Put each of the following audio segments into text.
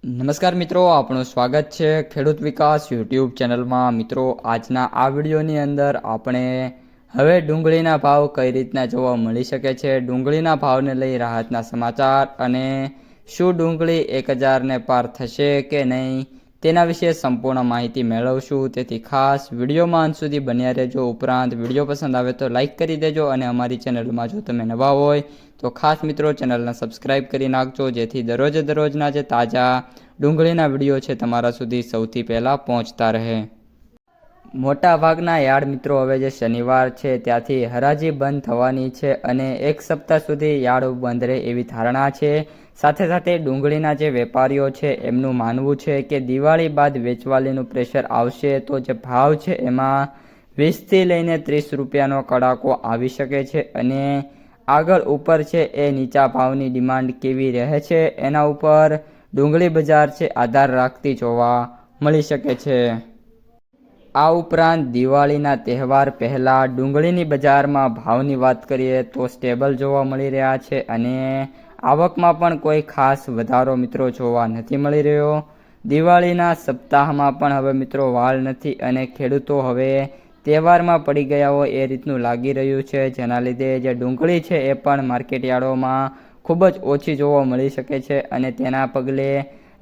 નમસ્કાર મિત્રો, આપણું સ્વાગત છે ખેડૂત વિકાસ યુટ્યુબ ચેનલમાં। મિત્રો, આજના આ વિડીયોની અંદર આપણે હવે ડુંગળીના ભાવ કઈ રીતના જોવા મળી શકે છે, ડુંગળીના ભાવને લઈ રાહતના સમાચાર અને શું ડુંગળી 1000ને પાર થશે કે નહીં તેના વિશે સંપૂર્ણ માહિતી મેળવશું। તેથી ખાસ વિડીયોમાં અંત સુધી બન્યા રહેજો। ઉપરાંત વિડીયો પસંદ આવે તો લાઇક કરી દેજો અને અમારી ચેનલમાં જો તમે નવા હોય તો ખાસ મિત્રો ચેનલને સબસ્ક્રાઈબ કરી નાખજો, જેથી દરરોજના જે તાજા ડુંગળીના વિડીયો છે તમારા સુધી સૌથી પહેલાં પહોંચતા રહે। મોટા ભાગના યાર્ડ મિત્રો હવે જે શનિવાર છે ત્યાંથી હરાજી બંધ થવાની છે અને એક સપ્તાહ સુધી યાર્ડ બંધ રહે એવી ધારણા છે। સાથે સાથે ડુંગળીના જે વેપારીઓ છે એમનું માનવું છે કે દિવાળી બાદ વેચવાલીનું પ્રેશર આવશે તો જે ભાવ છે એમાં 20થી લઈને 30 રૂપિયાનો કડાકો આવી શકે છે અને આગળ ઉપર છે એ નીચા ભાવની ડિમાન્ડ કેવી રહે છે એના ઉપર ડુંગળી બજાર છે આધાર રાખતી જોવા મળી શકે છે। આ ઉપરાંત દિવાળીના તહેવાર પહેલાં ડુંગળીની બજારમાં ભાવની વાત કરીએ તો સ્ટેબલ જોવા મળી રહ્યા છે અને આવકમાં પણ કોઈ ખાસ વધારો મિત્રો જોવા નથી મળી રહ્યો। દિવાળીના સપ્તાહમાં પણ હવે મિત્રો વાળ નથી અને ખેડૂતો હવે તહેવારમાં પડી ગયા હોય એ રીતનું લાગી રહ્યું છે, જેના લીધે જે ડુંગળી છે એ પણ માર્કેટ યાર્ડોમાં ખૂબ જ ઓછી જોવા મળી શકે છે અને તેના પગલે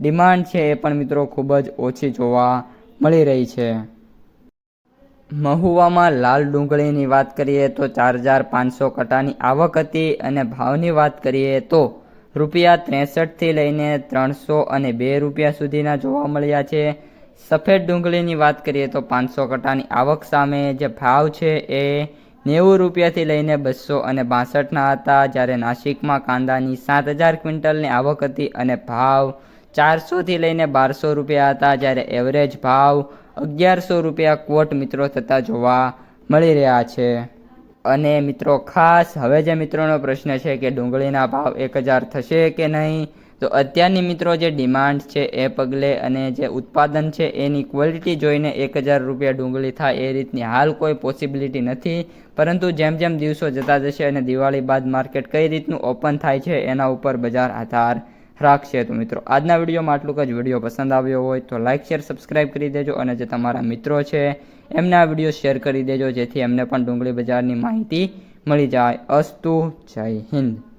ડિમાન્ડ છે એ પણ મિત્રો ખૂબ જ ઓછી જોવા મળી રહી છે। મહુવામાં લાલ ડુંગળીની વાત કરીએ તો 4500 કટાની આવક હતી અને ભાવની વાત કરીએ તો ₹63થી લઈને 302 રૂપિયા સુધીના જોવા મળ્યા છે। સફેદ ડુંગળીની વાત કરીએ તો 500 કટાની આવક સામે જે ભાવ છે એ 90 રૂપિયાથી લઈને 262ના હતા, જ્યારે નાસિકમાં કાંદાની 7000 ક્વિન્ટલની આવક હતી અને ભાવ 400થી લઈને 1200 રૂપિયા હતા, જ્યારે એવરેજ ભાવ 1100 રૂપિયા ક્વોટ મિત્રો થતા જોવા મળી રહ્યા છે। અને મિત્રો ખાસ હવે જે મિત્રોનો પ્રશ્ન છે કે ડુંગળીના ભાવ 1000 થશે કે નહીં, તો અત્યારની મિત્રો જે ડિમાન્ડ છે એ પગલે અને જે ઉત્પાદન છે એની ક્વોલિટી જોઈને 1000 રૂપિયા ડુંગળી થાય એ રીતની હાલ કોઈ પોસિબિલિટી નથી, પરંતુ જેમ જેમ દિવસો જતા જશે અને દિવાળી બાદ માર્કેટ કઈ રીતનું ઓપન થાય છે એના ઉપર બજાર આધાર રાખશે। તો મિત્રો આજના વિડીયોમાં આટલું જ। વિડીયો પસંદ આવ્યો હોય તો લાઇક શેર સબસ્ક્રાઈબ કરી દેજો અને જે તમારા મિત્રો છે એમને આ વિડીયો શેર કરી દેજો, જેથી એમને પણ ડુંગળી બજારની માહિતી મળી જાય। અસ્તુ, જય હિન્દ।